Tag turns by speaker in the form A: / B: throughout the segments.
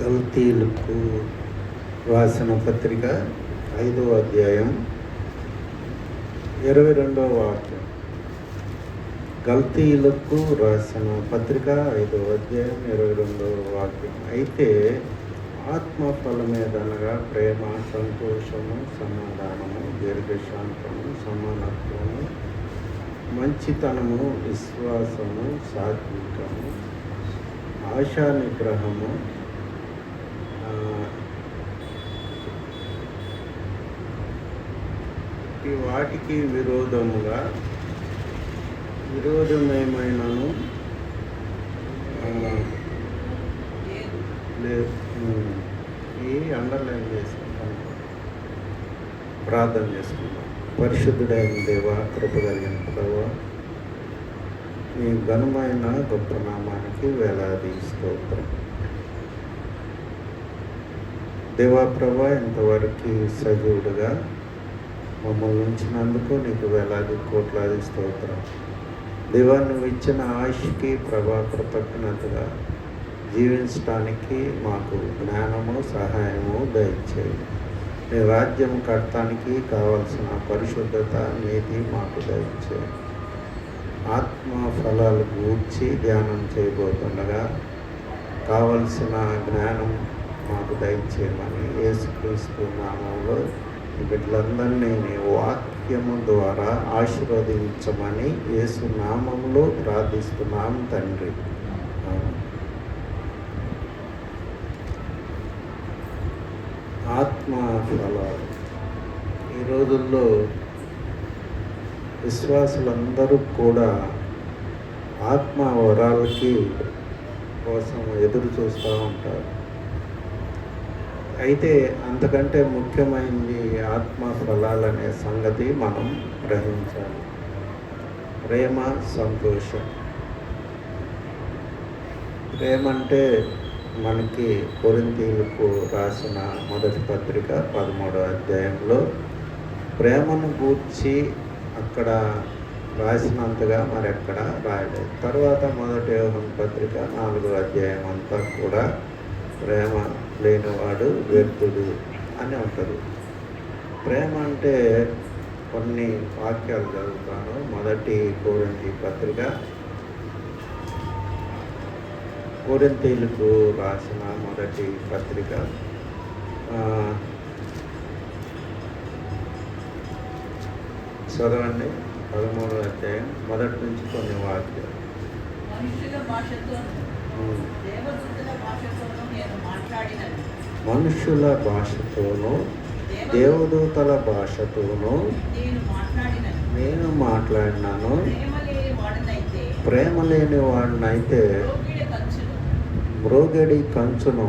A: గల్తీలకు రాసిన పత్రిక 5వ అధ్యాయం 22వ వాక్యం. గల్తీలకు రాసిన పత్రిక 5వ అధ్యాయం 22వ వాక్యం. అయితే ఆత్మఫలమేదనగా ప్రేమ, సంతోషము, సమాధానము, దీర్ఘశాంతము, సమానత్వము, మంచితనము, విశ్వాసము, సాత్వికము, ఆశా నిగ్రహము. వాటికి విరోధమేమైనను అండర్లైన్ చేసుకుంటాం, ప్రార్థన చేసుకుంటాం. పరిశుద్ధుడైన దేవా, కృప కలిగిన ప్రభువా, మీ ఘనమైన గొప్ప నామానికి వేలాది స్తోత్రం. దేవా ప్రభా, ఇంతవరకు సజీవుడుగా మమ్మల్ని ఉంచినందుకు నీకు వేలాది కోట్లాది స్తోత్రం. దేవా, నువ్వు ఇచ్చిన ఆయుష్కి ప్రభా కృతజ్ఞతగా జీవించడానికి మాకు జ్ఞానము, సహాయము దయచేయి. నీ రాజ్యం కట్టడానికి కావలసిన పరిశుద్ధత, నీతి మాకు దయచేయి. ఆత్మ ఫలాలు గూర్చి ధ్యానం చేయబోతుండగా కావలసిన జ్ఞానం మాకు దయచేయమని యేసుక్రీస్తు నామంలో ఈ బిడ్డలందరినీ నీ వాక్యము ద్వారా ఆశీర్వదించమని యేసు నామంలో ప్రార్థిస్తున్నాం తండ్రి. ఆత్మ ఫలాలు. ఈ రోజుల్లో విశ్వాసులందరూ కూడా ఆత్మ వరాలకి కోసం ఎదురు చూస్తూ ఉంటారు. అయితే అంతకంటే ముఖ్యమైనది ఆత్మ ఫలాలనే సంగతి మనం గ్రహించాలి. ప్రేమ, సంతోషం. ప్రేమ అంటే మనకి కొరింథీయులకు రాసిన మొదటి పత్రిక 13వ అధ్యాయంలో ప్రేమను గూర్చి అక్కడ రాసినంతగా మరెక్కడ రాయలేదు. తర్వాత మొదటి యోహాను పత్రిక 4వ అధ్యాయం అంతా కూడా ప్రేమ లేనివాడు వ్యర్థుడు అని ఉంటుంది. ప్రేమ అంటే కొన్ని వాక్యాలు చదువుతాను. మొదటి కొరింథీ పత్రిక, కొరింథీయులకు రాసిన మొదటి పత్రిక చదవండి. 13వ అధ్యాయం మొదటి నుంచి కొన్ని వాక్యాలు. మనుషుల భాషతోనూ దేవదూతల భాషతోనూ నేను మాట్లాడినాను. ప్రేమ లేని వాడినైతే మ్రోగడి కంచును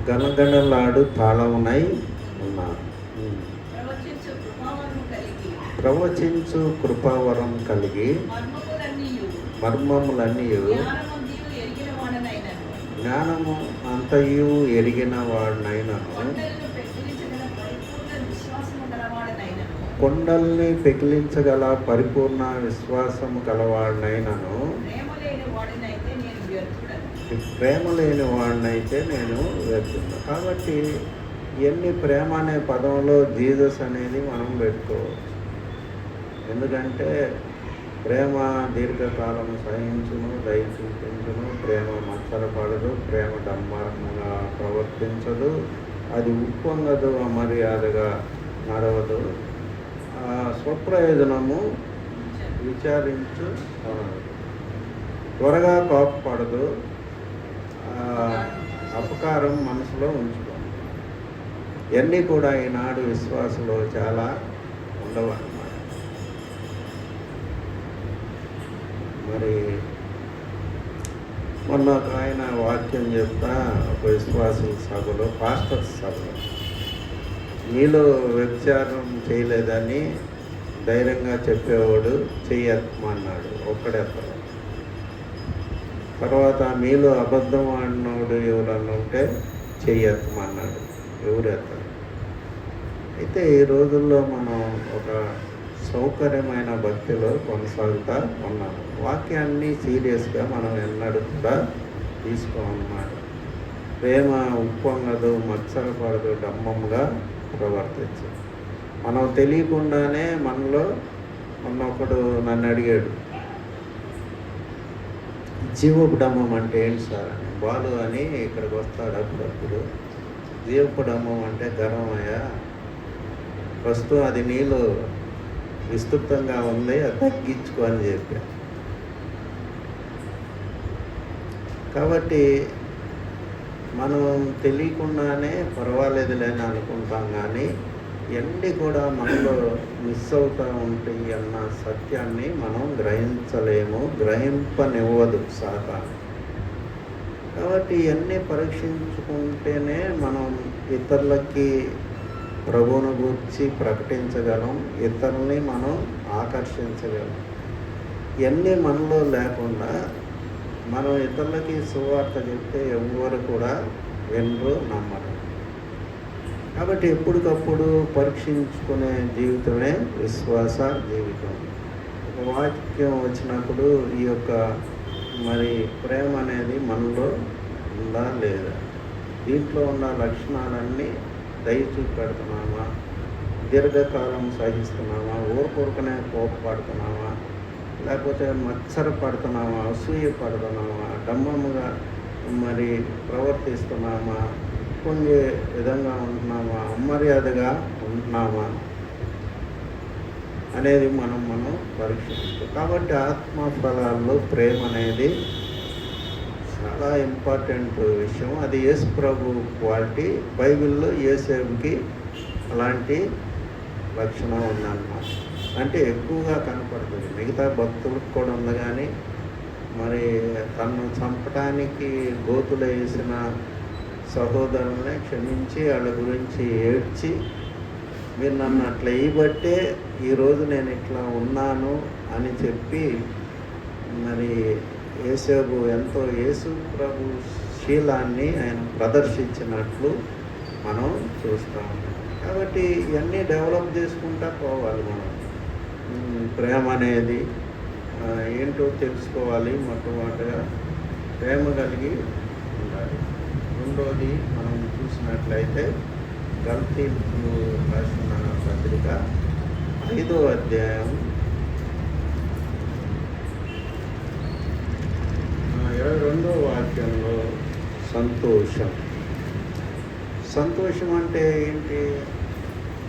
A: గణగణలాడు తాళమునై ఉన్నాను. ప్రవచించు కృపావరం కలిగి మర్మములన్నీ జ్ఞానము అంతయు ఎరిగిన వాడినైనను, కొండల్ని పెకిలించగల పరిపూర్ణ విశ్వాసము గలవాడినైనను, ప్రేమ లేని వాడినైతే నేను వ్యర్థుడు. కాబట్టి ఇవన్నీ ప్రేమ అనే పదంలో జీసస్ అనేది మనం పెట్టుకోవచ్చు. ఎందుకంటే ప్రేమ దీర్ఘకాలం సహించును, దయ చూపించును, ప్రేమ మత్సరపడదు, ప్రేమ డంబారంగా ప్రవర్తించదు, అది ఉప్పొంగదు, అమర్యాదగా నడవదు, స్వప్రయోజనము విచారించు, త్వరగా కోపపడదు, అపకారం మనసులో ఉంచుకోదు. ఇవన్నీ కూడా ఈనాడు విశ్వాసంలో చాలా ఉండవు. మరి మొన్న ఒక ఆయన వాక్యం చెప్తా, ఒక విశ్వాసుల సభలో, పాస్టర్ సభలో, మీలో వ్యభిచారం చేయలేదని ధైర్యంగా చెప్పేవాడు చెయ్యమన్నాడు, ఒక్కడెత్తడు. తర్వాత మీలో అబద్ధం ఆడినోడు ఎవరన్నా ఉంటే చెయ్యమన్నాడు, ఎవరు ఎత్తాడు. అయితే ఈ రోజుల్లో మనం ఒక సౌకర్యమైన భక్తిలో కొనసాగుతూ ఉన్నాము. వాక్యాన్ని సీరియస్గా మనం ఎన్నడూ కూడా తీసుకోమన్నమాట. ప్రేమ ఉప్పొంగదు, మత్సరపడదు, డంబంగా ప్రవర్తించు. మనం తెలియకుండానే మనలో ఒకడు నన్ను అడిగాడు, జీవపు డంబం అంటే ఏంటి సార్ అని. బాలు అని ఇక్కడికి వస్తాడు అప్పుడప్పుడు. జీవపు డంబం అంటే గర్వమయ్యా, ప్రస్తుతం అది నీళ్ళు విస్తృతంగా ఉంది, అది తగ్గించుకో అని చెప్పా. కాబట్టి మనం తెలియకుండానే పర్వాలేదులే అని అనుకుంటాం, కానీ ఇవన్నీ కూడా మనలో మిస్ అవుతూ ఉంటాయి అన్న సత్యాన్ని మనం గ్రహించలేము, గ్రహింపనివ్వదు సాతాను. కాబట్టి ఇవన్నీ పరీక్షించుకుంటేనే మనం ఇతరులకి ప్రభువును గూర్చి ప్రకటించగలం, ఇతరుల్ని మనం ఆకర్షించగలం. ఇవన్నీ మనలో లేకుండా మనం ఇతరులకి సువార్త చెప్తే ఎవ్వరు కూడా వినరు, నమ్మరు. కాబట్టి ఎప్పటికప్పుడు పరీక్షించుకునే జీవితమే విశ్వాస జీవితం. ఒక వాక్యం వచ్చినప్పుడు ఈ యొక్క మరి ప్రేమ అనేది మనలో ఉందా లేదా, దీంట్లో ఉన్న లక్షణాలన్నీ దయచూపెడుతున్నామా, దీర్ఘకాలం సహిస్తున్నామా, ఊరుకూరుకనే కోపపడుతున్నామా, లేకపోతే మత్సర పడుతున్నామా, అసూయ పడుతున్నామా, డంబముగా మరి ప్రవర్తిస్తున్నామా, పొంగే విధంగా ఉంటున్నామా, అమర్యాదగా ఉంటున్నామా అనేది మనం పరీక్షిస్తాం. కాబట్టి ఆత్మ ఫలాల్లో ప్రేమ అనేది చాలా ఇంపార్టెంట్ విషయం. అది యేసు ప్రభు క్వాలిటీ. బైబిల్లో యేసేపుకి అలాంటి లక్షణం ఉందన్నమాట. అంటే ఎక్కువగా కనపడుతుంది. మిగతా భక్తులకు కూడా ఉంది, కానీ మరి తను చంపడానికి గోతులు వేసిన సహోదరుల్ని క్షమించి వాళ్ళ గురించి ఏడ్చి, మీరు నన్ను అట్లా వేయబట్టే ఈరోజు నేను ఇట్లా ఉన్నాను అని చెప్పి మరి యేసేపు ఎంతో యేసు ప్రభు శీలాన్ని ఆయన ప్రదర్శించినట్లు మనం చూస్తూ ఉన్నాం. కాబట్టి ఇవన్నీ డెవలప్ చేసుకుంటా పోవాలి. మనం ప్రేమ అనేది ఏంటో తెలుసుకోవాలి. మొట్టమొదటిగా ప్రేమ కలిగి ఉండాలి. రెండోది మనం చూసినట్లయితే గల్తీలు రాసిన పత్రిక 5వ అధ్యాయం 22వ వాక్యంలో సంతోషం అంటే ఏంటి?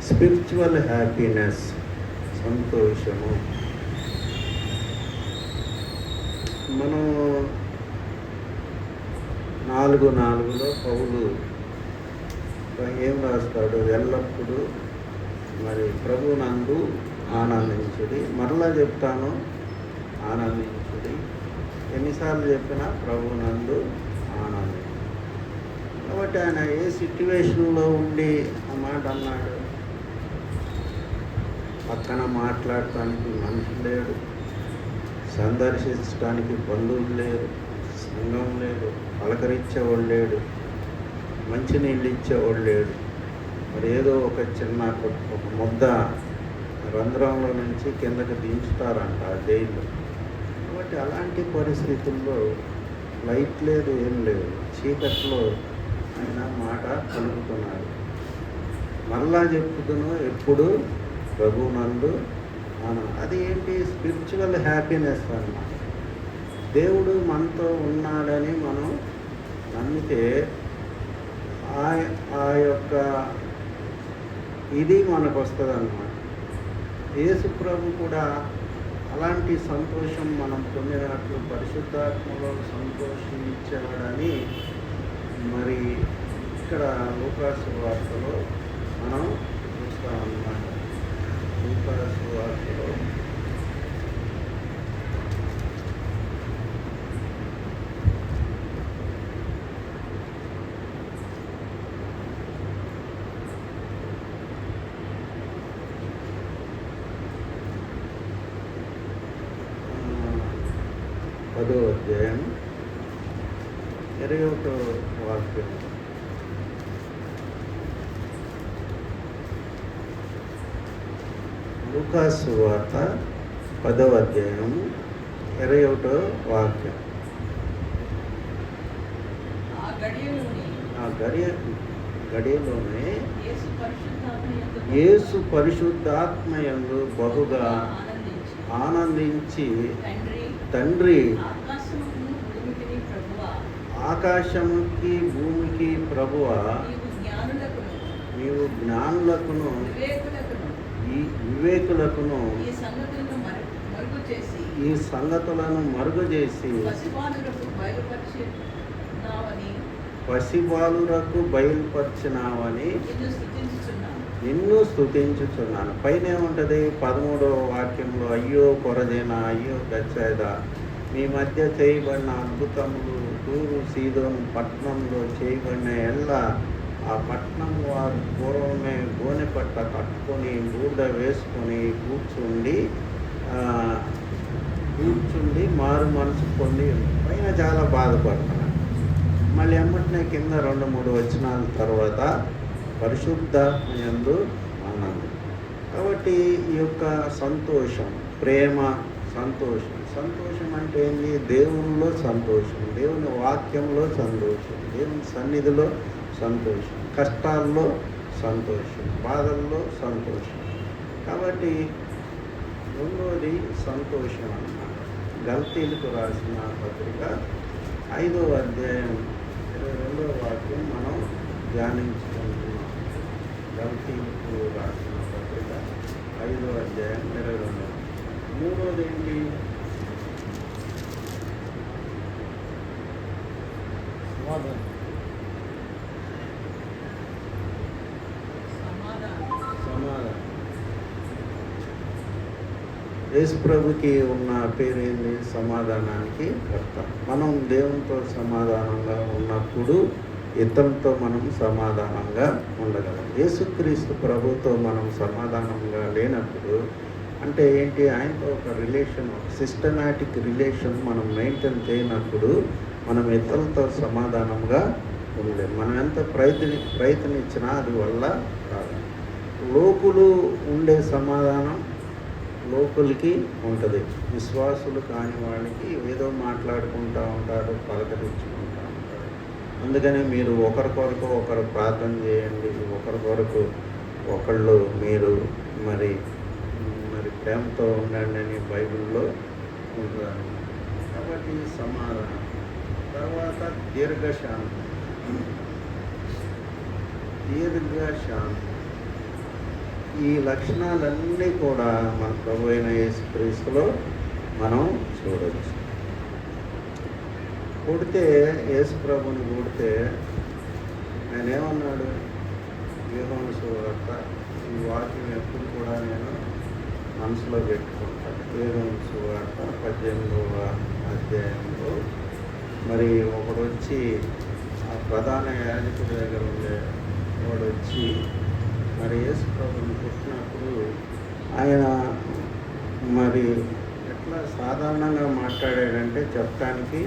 A: స్పిరిచువల్ హ్యాపీనెస్, సంతోషము. మనం 4:4లో పౌలు ఏం రాస్తాడు? ఎల్లప్పుడూ మరి ప్రభువునందు ఆనందించుడి. మరలా చెప్తాను, ఆనందించుడి. ఎన్నిసార్లు చెప్పినా ప్రభువునందు ఆనందించు. కాబట్టి ఆయన ఏ సిట్యువేషన్లో ఉండి ఆ మాట అన్నాడు? పక్కన మాట్లాడటానికి మనిషి లేడు, సందర్శించడానికి బంధువులు లేరు, సంఘం లేదు, పలకరించేవాడు లేడు, మంచినీళ్ళు ఇచ్చేవాడు లేడు. మరి ఏదో ఒక చిన్న ఒక ముద్ద రంధ్రంలో నుంచి కిందకి దించుతారంట జైలు. కాబట్టి అలాంటి పరిస్థితుల్లో లైట్ లేదు, ఏం లేదు, చీకట్లో ఆయన మాట పలుకుతున్నాడు. మరలా చెప్పుతును, ఎప్పుడు ప్రభువునందు అది ఏంటి? స్పిరిచువల్ హ్యాపీనెస్ అన్నమాట. దేవుడు మనతో ఉన్నాడని మనం నమ్మితే ఆ యొక్క ఇది మనకు వస్తుంది అన్నమాట. యేసు ప్రభు కూడా అలాంటి సంతోషం మనం పొందినట్లు పరిశుద్ధాత్మలో సంతోషించాడని మరి ఇక్కడ లూకాసు వార్తలో మనం చూస్తామన్నమాట. లూకాసు వార్తలో పదో అధ్యాయం 21వ వాక్యం. లూకాసు వార్త 10వ అధ్యాయం 21వ వాక్యం. గడియలోనే యేసు పరిశుద్ధాత్మయందు బహుగా ఆనందించి తండ్రి, ఆకాశముకి భూమికి ప్రభువా, నీవు జ్ఞానులకును వివేకులకును ఈ సంగతులను మరుగుచేసి పసిబాలురకు బయలుపరిచినావని నిన్ను స్తుతించుచున్నాను. పైన ఏముంటుంది? 13వ వాక్యంలో, అయ్యో కొరజేనా, అయ్యో బెత్సయిదా, మీ మధ్య చేయబడిన అద్భుతములు తూరు సీదోను పట్టణంలో చేయబడిన ఎల్ల ఆ పట్టణం వారు పూర్వమే గోనె పట్ట కట్టుకొని బూడిద వేసుకొని కూర్చుండి మారు మనసు పొంది పైన చాలా బాధపడుతున్నాను. మళ్ళీ ఎమ్మటినే కింద 2-3 వచనాల తర్వాత పరిశుద్ధాత్మయందు ఆనందం. కాబట్టి ఈ యొక్క సంతోషం, ప్రేమ, సంతోషం అంటే ఏంటి? దేవునిలో సంతోషం, దేవుని వాక్యంలో సంతోషం, దేవుని సన్నిధిలో సంతోషం, కష్టాల్లో సంతోషం, బాధల్లో సంతోషం. కాబట్టి రెండోది సంతోషం అన్నమాట. గల్తీలకు రాసిన పత్రిక 5వ అధ్యాయం 22వ వాక్యం మనం ధ్యానించుకుంటున్నాం. గల్తీలకు రాసిన పత్రిక 5వ అధ్యాయం 22. మూడోది ఏంటి? సమాధానం. యేసు ప్రభుకి ఉన్న పేరు ఏంటి? సమాధానానికి కర్త. మనం దేవునితో సమాధానంగా ఉన్నప్పుడు ఇతరులతో మనం సమాధానంగా ఉండగలం. యేసుక్రీస్తు ప్రభుతో మనం సమాధానంగా లేనప్పుడు అంటే ఏంటి? ఆయనతో ఒక రిలేషన్, సిస్టమాటిక్ రిలేషన్ మనం మెయింటైన్ చేయనప్పుడు మనం ఇతరులతో సమాధానంగా ఉండలేము. మనం ఎంత ప్రయత్నించినా అది వల్ల రాదు. లోకులు ఉండే సమాధానం లోకులకి ఉంటుంది. విశ్వాసులు కాని వాళ్ళకి ఏదో మాట్లాడుకుంటూ ఉంటారు, పలకరించుకుంటూ ఉంటారు. అందుకని మీరు ఒకరి కొరకు ఒకరు ప్రార్థన చేయండి, ఒకరి కొరకు ఒకళ్ళు మీరు మరి ప్రేమతో ఉండండి అని బైబిల్లో ఉంటుంది. కాబట్టి సమాధానం. తర్వాత దీర్ఘశాంతం. ఈ లక్షణాలన్నీ కూడా మన ప్రభు అయిన యేసుక్రీస్తులో మనం చూడవచ్చు. యేసు ప్రభుని కొడితే ఆయన ఏమన్నాడు? యోహాను సువార్త, ఈ వాక్యం ఎప్పుడు కూడా నేను మనసులో పెట్టుకుంటాను. యోహాను సువార్త 18వ అధ్యాయంలో మరి ఒకడు వచ్చి ఆ ప్రధాన యాజకుడి దగ్గర ఉండే వాడు వచ్చి మరి యేసు ప్రభుని పుట్టినప్పుడు ఆయన మరి ఎట్లా సాధారణంగా మాట్లాడాడంటే చెప్పడానికి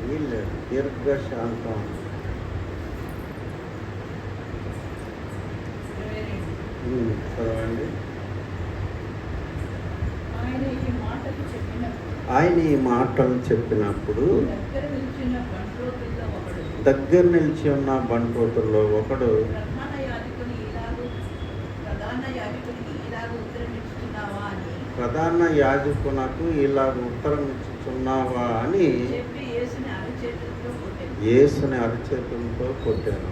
A: వీల్లేదు. దీర్ఘశాంతం. చదవండి. ఆయన ఈ మాటలు చెప్పినప్పుడు దగ్గర నిలిచి ఉన్న బంట్రోతుల్లో ఒకడు, ప్రధాన యాజకునకు ఇలాగ ఉత్తరం ఇచ్చుచున్నావా అని యేసుని అరచేతులతో కొట్టాను.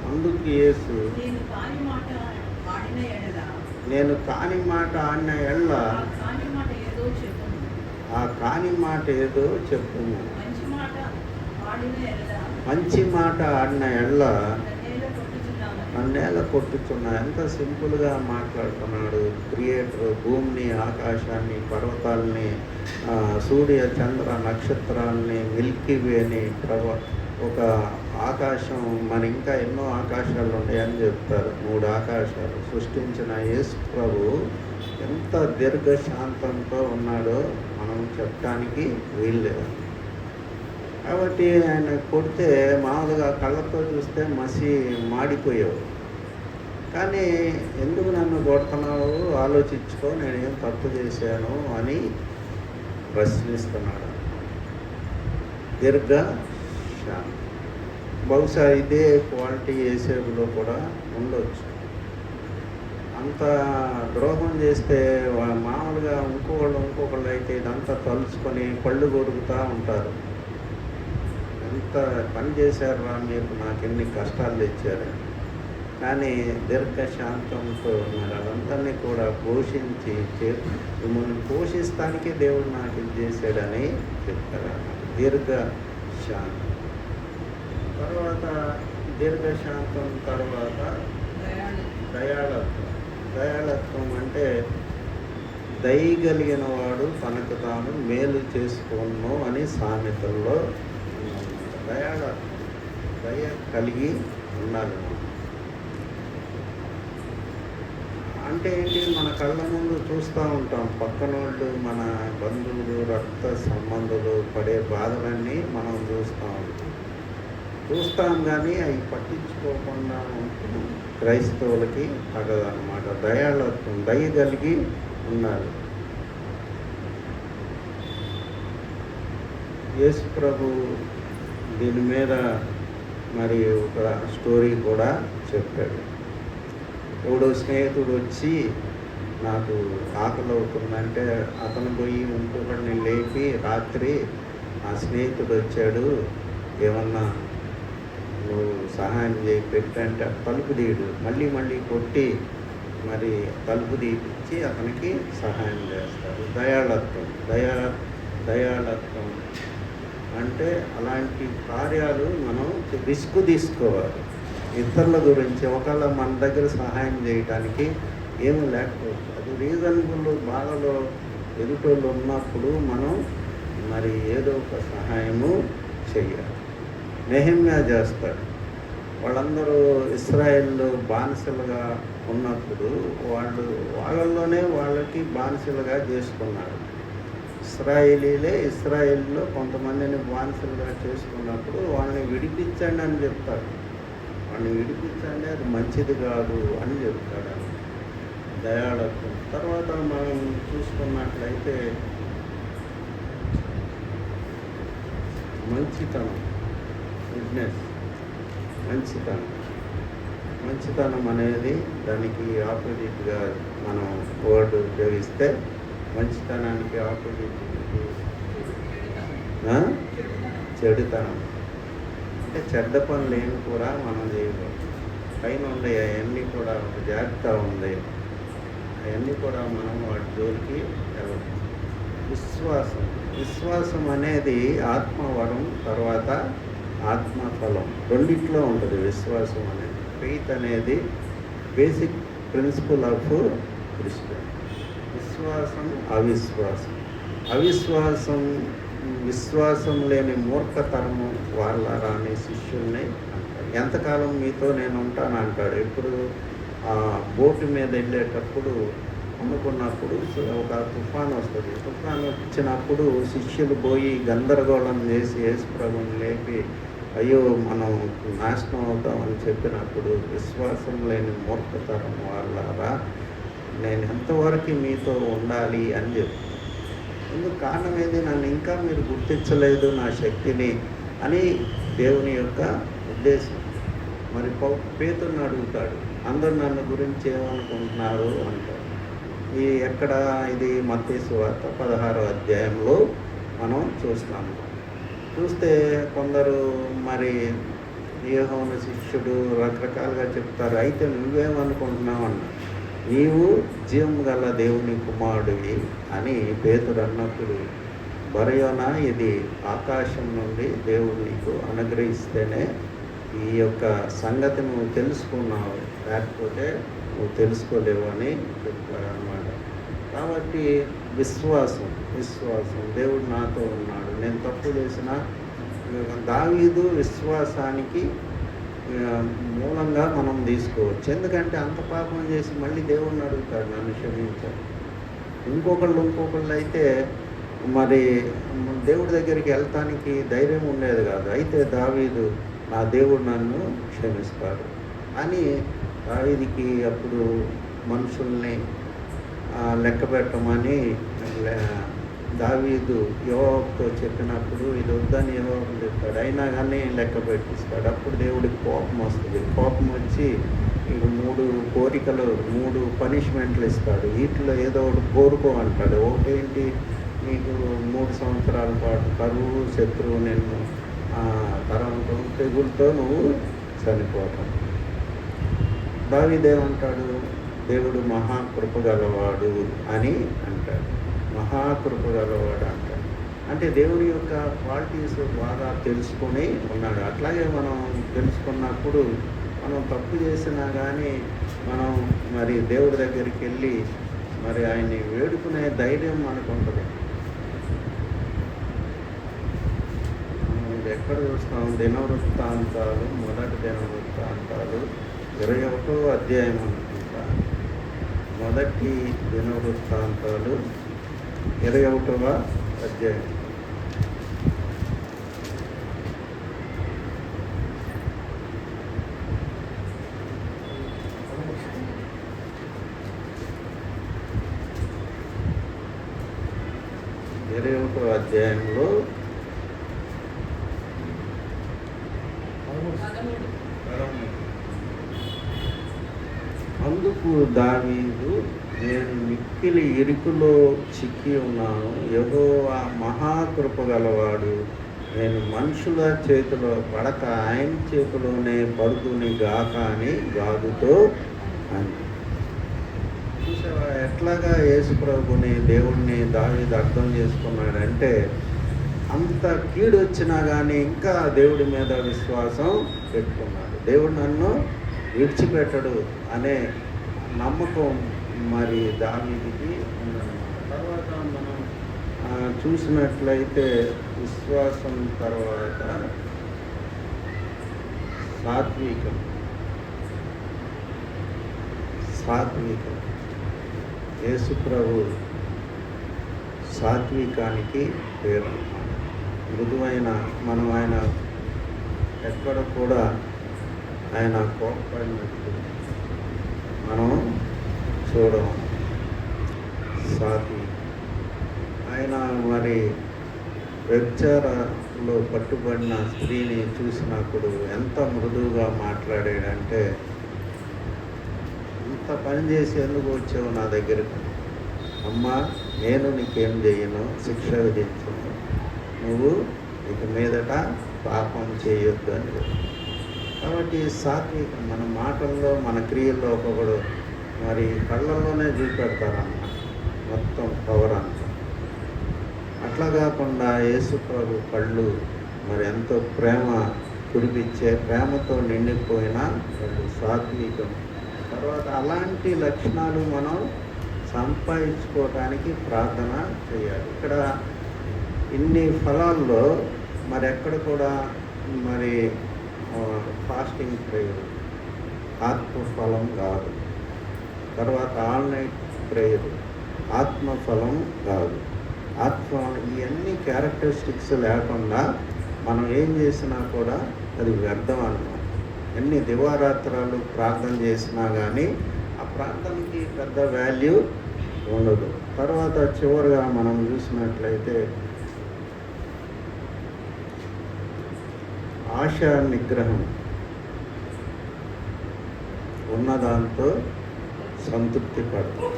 A: అందుకు యేసు, నేను కాని మాట ఆడిన ఎళ్ళ ఆ కాని మాట ఏదో చెప్పుము. మంచి మాట ఆడిన ఎళ్ళ నన్నేళ్ళ కొట్టుచున్నా. ఎంత సింపుల్గా మాట్లాడుతున్నాడు క్రియేటర్. భూమిని, ఆకాశాన్ని, పర్వతాలని, సూర్య చంద్ర నక్షత్రాలని, మిల్కీ వేని, ఒక ఆకాశం, మన ఇంకా ఎన్నో ఆకాశాలు ఉంటాయని చెప్తారు. 3 ఆకాశాలు సృష్టించిన యేసు ప్రభు ఎంత దీర్ఘశాంతంతో ఉన్నాడో మనం చెప్పడానికి వీల్లేదు. కాబట్టి ఆయన కొడితే మామూలుగా కళ్ళతో చూస్తే మాడిపోయావు. కానీ ఎందుకు నన్ను కొడుతున్నావు, ఆలోచించుకో, నేనేం తప్పు చేశాను అని ప్రశ్నిస్తున్నాడు. దీర్ఘశాంతం. బహుశా ఇదే క్వాలిటీ ఏసేపులో కూడా ఉండొచ్చు. అంత ద్రోహం చేస్తే మామూలుగా ఇంకొకళ్ళు అయితే ఇదంతా తలుచుకొని పళ్ళు కొరుకుతూ ఉంటారు. ఎంత పని చేశారురా మీరు, నాకెన్ని కష్టాలు తెచ్చారు. కానీ దీర్ఘశాంతంతో మరి అదందరినీ కూడా పోషించి మిమ్మల్ని పోషిస్తానికే దేవుడు నాకు ఇది చేశాడని చెప్తారు. దీర్ఘశాంతం తర్వాత దీర్ఘశాంతం తర్వాత దయాళత్వం. దయాళత్వం అంటే దయగలిగిన వాడు తనకు తాను మేలు చేసుకోను అని సామెతల్లో దయాళత్వం. దయ కలిగి ఉండాలి. అంటే ఏంటి, మన కళ్ళ ముందు చూస్తూ ఉంటాం పక్కనోళ్ళు, మన బంధువులు, రక్త సంబంధులు పడే బాధలన్నీ మనం చూస్తాం కానీ అవి పట్టించుకోకుండా ఉంటుంది. క్రైస్తవులకి తగదన్నమాట. దయాళత్వం, దయ కలిగి ఉన్నారు. యేసు ప్రభు దీని మీద మరి ఒక స్టోరీ కూడా చెప్పాడు. ఎవడో స్నేహితుడు వచ్చి నాకు ఆకలి అవుతుందంటే అతను పోయి ఇంకొకరిని లేపి రాత్రి ఆ స్నేహితుడు వచ్చాడు, ఏమన్నా నువ్వు సహాయం చేయి పెట్టంటే తలుపు తీయడు, మళ్ళీ కొట్టి మరి తలుపు తీపిచ్చి అతనికి సహాయం చేస్తారు. దయాళత్వం. దయాళత్వం అంటే అలాంటి కార్యాలు మనం రిస్క్ తీసుకోవాలి. ఇతరుల గురించి ఒకవేళ మన దగ్గర సహాయం చేయడానికి ఏమీ లేకపోవచ్చు, అది రీజనబుల్ బాధలో ఎదుటోళ్ళు ఉన్నప్పుడు మనం మరి ఏదో ఒక సహాయము చెయ్యాలి. నెహెమ్యా చేస్తాడు. వాళ్ళందరూ ఇశ్రాయేలు బానిసలుగా ఉన్నప్పుడు వాళ్ళల్లోనే వాళ్ళకి బానిసలుగా చేసుకున్నారు. ఇశ్రాయేల్లో కొంతమందిని బానిసలుగా చేసుకున్నప్పుడు వాళ్ళని విడిపించండి అని చెప్తాడు. వాళ్ళని విడిపించండి, అది మంచిది కాదు అని చెప్తాడు. దయాళత్వం. తర్వాత మనం చూసుకున్నట్లయితే మంచితనం, గుడ్నెస్. మంచితనం అనేది దానికి ఆపోజిట్గా మనం వర్డ్ ఉపయోగిస్తే మంచితనానికి ఆపోజిట్ చెడుతనం. అంటే చెడ్డ పనులు ఏమి కూడా మనం చేయకూడదు. పైన ఉండే అవన్నీ కూడా ఒక జాగ్రత్త ఉంది, అవన్నీ కూడా మనం వాటి జోలికి వెళ్ళదు. విశ్వాసం అనేది ఆత్మవరం, తర్వాత ఆత్మఫలం, రెండిట్లో ఉంటుంది విశ్వాసం అనేది. ఫెయిత్ అనేది బేసిక్ ప్రిన్సిపల్ ఆఫ్ క్రిస్టియన్. విశ్వాసం లేని మూర్ఖతరము వాళ్ళ అని శిష్యుల్ని అంటాడు. ఎంతకాలం మీతో నేను ఉంటాను అంటాడు. ఎప్పుడు బోటు మీద వెళ్ళేటప్పుడు అనుకున్నప్పుడు ఒక తుఫాను వస్తుంది. తుఫాను వచ్చినప్పుడు శిష్యులు పోయి గందరగోళం చేసి యేసు ప్రభువుని లేపి అయ్యో మనం నాశనం అవుతామని చెప్పినప్పుడు, విశ్వాసం లేని మూర్ఖతరం వాళ్ళారా నేను ఎంతవరకు మీతో ఉండాలి అని చెప్తాను. ఎందుకు కారణం ఏది, నన్ను ఇంకా మీరు గుర్తించలేదు నా శక్తిని అని దేవుని యొక్క ఉద్దేశం. మరి పేతురుని అడుగుతాడు, అందరు నన్ను గురించి ఏమనుకుంటున్నారు అంటారు. ఇది మత్తయి సువార్త 16వ అధ్యాయంలో మనం చూస్తాము. చూస్తే కొందరు మరి యోహాను శిష్యుడు రకరకాలుగా చెప్తారు. అయితే నువ్వేమనుకుంటున్నావు అన్న, నీవు జీవం గల దేవుని కుమారుడివి అని పేతురు అన్నప్పుడు, బరయోనా ఇది ఆకాశం నుండి దేవుడు నీకు అనుగ్రహిస్తేనే ఈ యొక్క సంగతి నువ్వు తెలుసుకున్నావు, లేకపోతే నువ్వు తెలుసుకోలేవు అని చెప్తారు అన్నమాట. కాబట్టి విశ్వాసం దేవుడు నాతో ఉన్నాడు, నేను తప్పు చేసిన దావీదు విశ్వాసానికి మూలంగా మనం తీసుకోవచ్చు. ఎందుకంటే అంత పాపం చేసి మళ్ళీ దేవుణ్ణి అడుగుతాడు, నన్ను క్షమించాడు. ఇంకొకళ్ళు అయితే మరి దేవుడి దగ్గరికి వెళ్తానికి ధైర్యం ఉండేది కాదు. అయితే దావీదు నా దేవుడు నన్ను క్షమిస్తాడు అని దావీదుకి అప్పుడు మనుషుల్ని లెక్క పెట్టమని దావీదు యెహోవాతో చెప్పినప్పుడు ఇది వద్దని యెహోవాకు చెప్తాడు, అయినా కానీ లెక్క పెట్టిస్తాడు. అప్పుడు దేవుడికి కోపం వస్తుంది. కోపం వచ్చి ఇక 3 కోరికలు 3 పనిష్మెంట్లు ఇస్తాడు. వీటిలో ఏదో ఒకటి కోరుకో అంటాడు. ఒకటేంటి, నీకు 3 సంవత్సరాల పాటు కరువు, శత్రువు నిన్ను తరంతో తెగులతో నువ్వు చనిపోతావు. దావీదేమంటాడు, దేవుడు మహాకృపగలవాడు అని అంటాడు. మహాకృపగలవాడు అంటాడు. అంటే దేవుడి యొక్క క్వాలిటీస్ బాగా తెలుసుకొని ఉన్నాడు. అట్లాగే మనం తెలుసుకున్నప్పుడు మనం తప్పు చేసినా కానీ మనం మరి దేవుడి దగ్గరికి వెళ్ళి మరి ఆయన్ని వేడుకునే ధైర్యం మనకు ఉంటుంది. ఇది ఎక్కడ చూస్తాం? దినవృత్తాంతాలు, మొదటి దినవృత్తాంతాలు 21వ అధ్యాయం అనుకుంటా. మొదటి దినవృత్తాంతాలు 21వ అధ్యాయం. అధ్యాయంలో అందుకు దావీదు, నేను మిక్కిలి ఇరుకులో చిక్కి ఉన్నాను, యెహోవా మహాకృప గలవాడు, నేను మనుషుల చేతిలో పడక ఆయన చేతిలోనే పడుకుని గాక అని గాదుతో అని. చూసావా ఎట్లాగా యేసుప్రభుని దేవుణ్ణి దావీదు అర్థం చేసుకున్నాడంటే, అంత కీడు వచ్చినా కానీ ఇంకా దేవుడి మీద విశ్వాసం పెట్టుకున్నాడు. దేవుడు నన్ను విడిచిపెట్టడు అనే నమ్మకం మరి దావీదుకి ఉందన్నమాట. తర్వాత మనం చూసినట్లయితే విశ్వాసం తర్వాత సాత్వికం. యేసుప్రభు సాత్వికానికి పేరు. మృదువైన, మనం ఆయన ఎక్కడ కూడా ఆయన కోపడినట్టు మనం చూడం. సాత్విక ఆయన మరి వ్యభిచారంలో పట్టుబడిన స్త్రీని చూసినప్పుడు ఎంత మృదువుగా మాట్లాడాడంటే, ఇంత పని చేసి ఎందుకు వచ్చావు నా దగ్గరకు? అమ్మా, నేను నీకేం చేయను, శిక్ష విధించను, నువ్వు ఇక మీదట పాపం చేయొద్దు అని. కాబట్టి సాత్వికం మన మాటల్లో, మన క్రియల్లో ఒక్కొక్కడు మరి కళ్ళల్లోనే చూపెడతారన్నమాట మొత్తం పవర్ అంతా. అట్లా కాకుండా యేసుప్రభు కళ్ళు మరి ఎంతో ప్రేమ కురిపించే, ప్రేమతో నిండిపోయిన వాళ్ళు సాత్వికం. తర్వాత అలాంటి లక్షణాలు మనం సంపాదించుకోవటానికి ప్రార్థన చేయాలి. ఇక్కడ ఇన్ని ఫలాల్లో మరి ఎక్కడ కూడా మరి ఫాస్టింగ్ ప్రేయర్ ఆత్మఫలం కాదు. తర్వాత ఆల్ నైట్ ప్రేయర్ ఆత్మఫలం కాదు. ఇవన్నీ క్యారెక్టరిస్టిక్స్ లేకుండా మనం ఏం చేసినా కూడా అది వ్యర్థం అన్నమాట. ఎన్ని దివారాత్రాలు ప్రార్థన చేసినా కానీ ఆ ప్రార్థనకి పెద్ద వాల్యూ ఉండదు. తర్వాత చివరిగా మనం చూసినట్లయితే ఆశా నిగ్రహం. ఉన్నదాంతో సంతృప్తి పడతాం.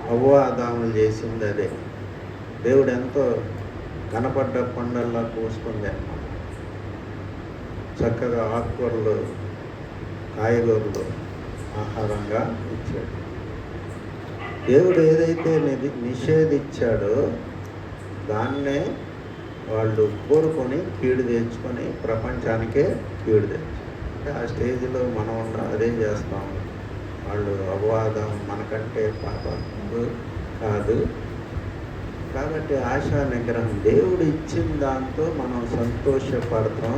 A: హవ్వ ఆదాములు చేసింది అదే. దేవుడు ఎంతో కనపడ్డ పండల్లా పోసుకుంది అన్నమాట. చక్కగా ఆకుకూరలు, కాయగూరలు ఆహారంగా ఇచ్చాడు. దేవుడు ఏదైతే నిషేధించాడో దాన్నే వాళ్ళు కోరుకొని కీడు తెచ్చుకొని ప్రపంచానికే కీడు తెచ్చు. అంటే ఆ స్టేజ్లో మనం అదే చేస్తాము. వాళ్ళు అపవాదం మనకంటే పాపం కాదు. కాబట్టి ఆశా నిగ్రహం, దేవుడు ఇచ్చిన దాంతో మనం సంతోషపడతాం.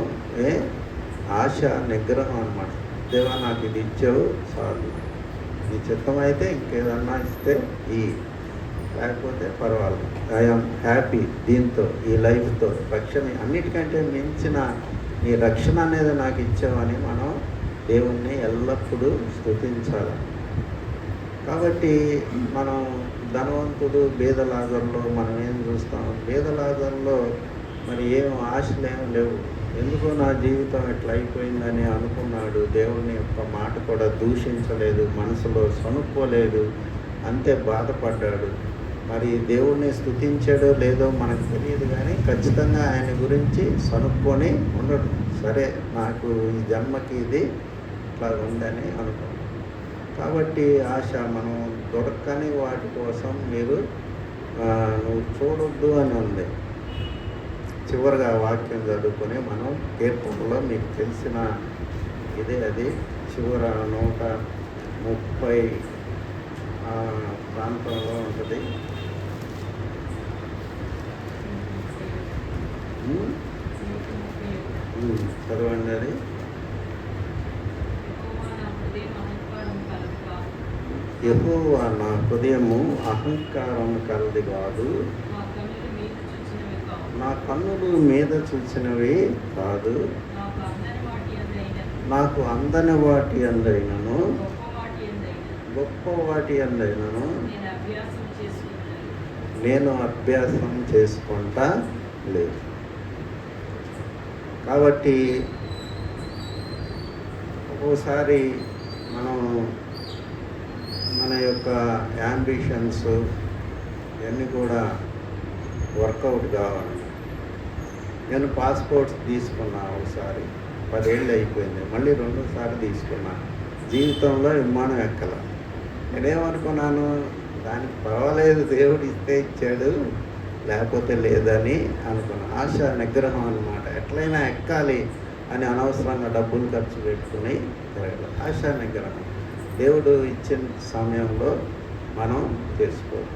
A: ఆశా నిగ్రహం అన్నమాట. దేవా నాకు ఇది ఇచ్చావు చాలు, నీ చిత్తం అయితే ఇంకేదన్నా ఇస్తే లేకపోతే పర్వాలేదు, ఐఎమ్ హ్యాపీ దీంతో, ఈ లైఫ్తో. రక్షణ అన్నిటికంటే మించిన నీ రక్షణ అనేది నాకు ఇచ్చావని మనం దేవుణ్ణి ఎల్లప్పుడూ స్తుతించాలి. కాబట్టి మనం ధనవంతుడు బీదలాజర్లో మనం ఏం చూస్తాం? బీదలాజర్లో మరి ఏం ఆశలు ఏం లేవు. ఎందుకో నా జీవితం ఇట్లా అయిపోయిందని అనుకున్నాడు. దేవుని యొక్క మాట కూడా దూషించలేదు, మనసులో సనుక్కోలేదు, అంతే బాధపడ్డాడు. మరి దేవుణ్ణి స్తుతించాడో లేదో మనకు తెలియదు, కానీ ఖచ్చితంగా ఆయన గురించి సనుక్కొని ఉండడు. సరే, నాకు ఈ జన్మకి ఇది ఇట్లా ఉందని అనుకున్నాను. కాబట్టి ఆశ మనం దొరకని వాటి కోసం మీరు నువ్వు చూడొద్దు అని ఉంది. చివరిగా వాక్యం చదువుకొని మనం కీర్తనలో మీకు తెలిసిన ఇదే, అది చివర 130 ప్రాంతంలో ఉంటుంది. చదవండి అది. యెహోవా నా హృదయము అహంకారం కలది కాదు, నా కన్నులు మీద చూసినవి కాదు, నాకు అందని వాటి అందైనను గొప్ప వాటి అందైనను నేను అభ్యాసం చేసుకుంటా లేదు. కాబట్టి ఒక్కోసారి మనం మన యొక్క యాంబిషన్స్ ఇవన్నీ కూడా వర్కౌట్ కావాలి. నేను పాస్పోర్ట్స్ తీసుకున్నా, ఒకసారి 10 ఏళ్ళు అయిపోయింది, మళ్ళీ 2సారి తీసుకున్నా. జీవితంలో విమానం ఎక్కల. నేనేమనుకున్నాను, దానికి పర్వాలేదు, దేవుడు ఇస్తే ఇచ్చాడు, లేకపోతే లేదని అనుకున్నాను. ఆశ నిగ్రహం అన్నమాట. ఎట్లయినా ఎక్కాలి అని అనవసరంగా డబ్బులు ఖర్చు పెట్టుకుని తిరగదు. ఆశ నిగ్రహం దేవుడు ఇచ్చిన సమయంలో మనం తెలుసుకోవాలి.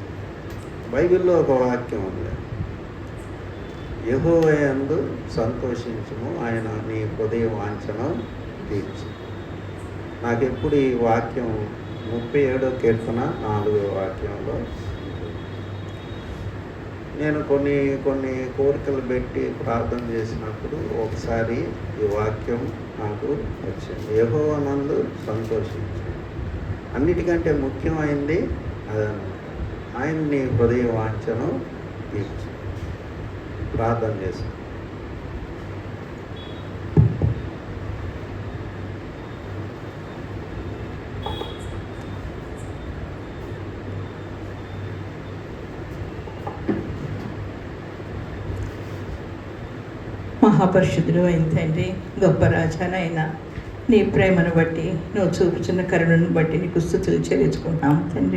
A: బైబిల్లో ఒక వాక్యం ఉంది, యెహోవా యందు సంతోషించుము, ఆయన నీ హృదయ వాంఛను తీర్చు. నాకెప్పుడు ఈ వాక్యం 37వ కీర్తన 4వ వాక్యంలో నేను కొన్ని కోరికలు పెట్టి ప్రార్థన చేసినప్పుడు ఒకసారి ఈ వాక్యం నాకు వచ్చింది. యెహోవా నందు సంతోషించు. అన్నిటికంటే ముఖ్యమైనది అదనమాట. ఆయన నీ హృదయ వాంఛను తీర్చు. ప్రార్థన చేస్తాను.
B: మహాపరిశుద్ధుడు అయిన తండ్రి, గొప్ప రాజానైనా నీ ప్రేమను బట్టి, నువ్వు చూపుచున్న కరుణను బట్టి నీకు స్తుతులు చెల్లించుకుంటున్నాం తండ్రి.